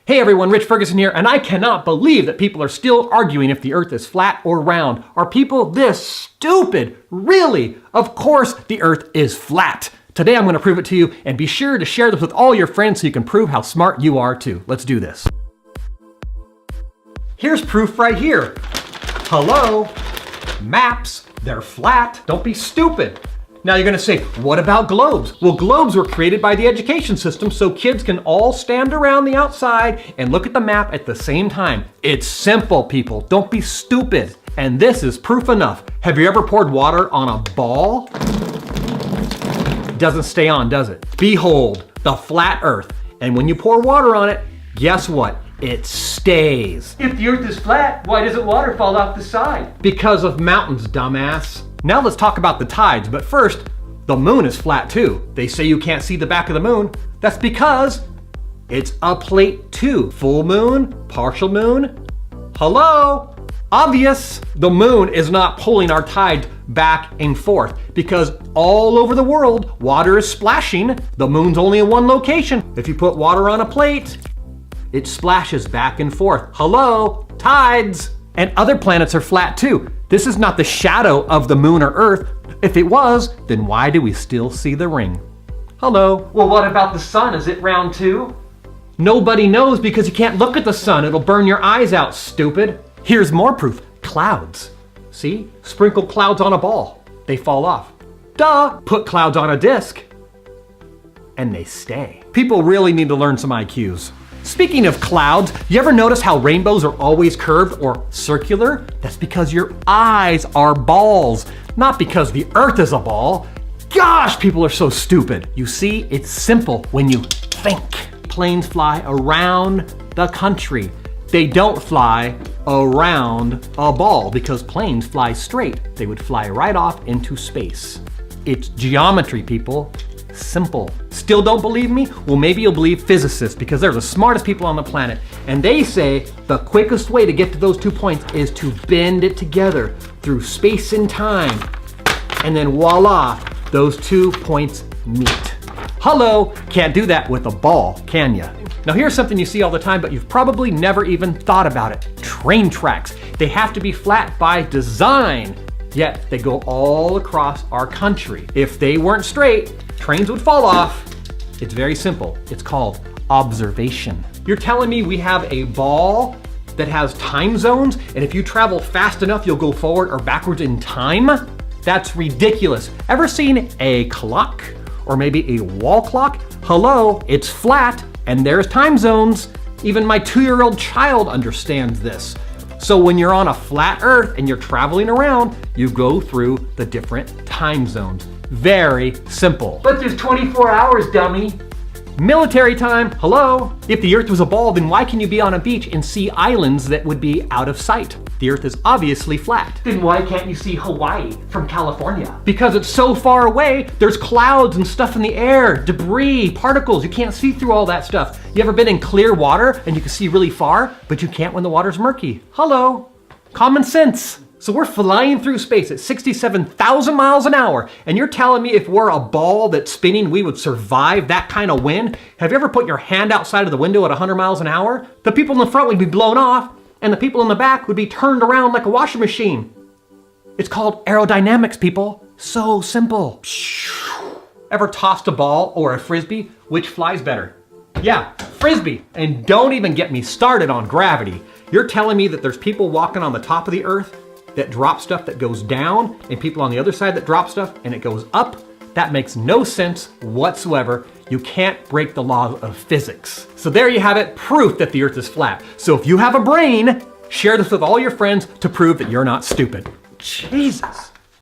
Hey everyone, Rich Ferguson here, and I cannot believe that people are still arguing if the earth is flat or round. Are people this stupid? Really? Of course the earth is flat. Today I'm going to prove it to you, and be sure to share this with all your friends so you can prove how smart you are too. Let's do this. Here's proof right here. Hello? Maps, they're flat. Don't be stupid. Now you're gonna say, what about globes? Well, globes were created by the education system so kids can all stand around the outside and look at the map at the same time. It's simple, people. Don't be stupid. And this is proof enough. Have you ever poured water on a ball? It doesn't stay on, does it? Behold, the flat earth. And when you pour water on it, guess what? It stays. If the earth is flat, why doesn't water fall off the side? Because of mountains, dumbass. Now let's talk about the tides, but first, the moon is flat too. They say you can't see the back of the moon. That's because it's a plate too. Full moon, partial moon. Hello? Obvious. The moon is not pulling our tides back and forth because all over the world, water is splashing. The moon's only in one location. If you put water on a plate, it splashes back and forth. Hello? Tides. And other planets are flat too. This is not the shadow of the moon or Earth. If it was, then why do we still see the ring? Hello? Well, what about the sun? Is it round too? Nobody knows because you can't look at the sun. It'll burn your eyes out, stupid. Here's more proof. Clouds. See? Sprinkle clouds on a ball. They fall off. Duh! Put clouds on a disc. And they stay. People really need to learn some IQs. Speaking of clouds, you ever notice how rainbows are always curved or circular? That's because your eyes are balls, not because the earth is a ball. Gosh, people are so stupid. You see, it's simple when you think. Planes fly around the country. They don't fly around a ball because planes fly straight. They would fly right off into space. It's geometry, people. Simple. Still don't believe me? Well, maybe you'll believe physicists because they're the smartest people on the planet. And they say the quickest way to get to those 2 points is to bend it together through space and time. And then voila, those 2 points meet. Hello, can't do that with a ball, can ya? Now here's something you see all the time, but you've probably never even thought about it. Train tracks. They have to be flat by design, yet they go all across our country. If they weren't straight, trains would fall off. It's very simple. It's called observation. You're telling me we have a ball that has time zones, and if you travel fast enough, you'll go forward or backwards in time? That's ridiculous. Ever seen a clock or maybe a wall clock? Hello, it's flat and there's time zones. Even my 2-year-old child understands this. So when you're on a flat earth and you're traveling around, you go through the different time zones. Very simple. But there's 24 hours, dummy. Military time, hello? If the earth was a ball, then why can you be on a beach and see islands that would be out of sight? The earth is obviously flat. Then why can't you see Hawaii from California? Because it's so far away, there's clouds and stuff in the air, debris, particles, you can't see through all that stuff. You ever been in clear water and you can see really far, but you can't when the water's murky? Hello? Common sense. So we're flying through space at 67,000 miles an hour, and you're telling me if we're a ball that's spinning, we would survive that kind of wind? Have you ever put your hand outside of the window at 100 miles an hour? The people in the front would be blown off, and the people in the back would be turned around like a washing machine. It's called aerodynamics, people. So simple. Ever tossed a ball or a frisbee? Which flies better? Yeah, frisbee. And don't even get me started on gravity. You're telling me that there's people walking on the top of the earth that drop stuff that goes down, and people on the other side that drop stuff and it goes up? That makes no sense whatsoever. You can't break the laws of physics. So there you have it, proof that the earth is flat. So if you have a brain, share this with all your friends to prove that you're not stupid. Jesus.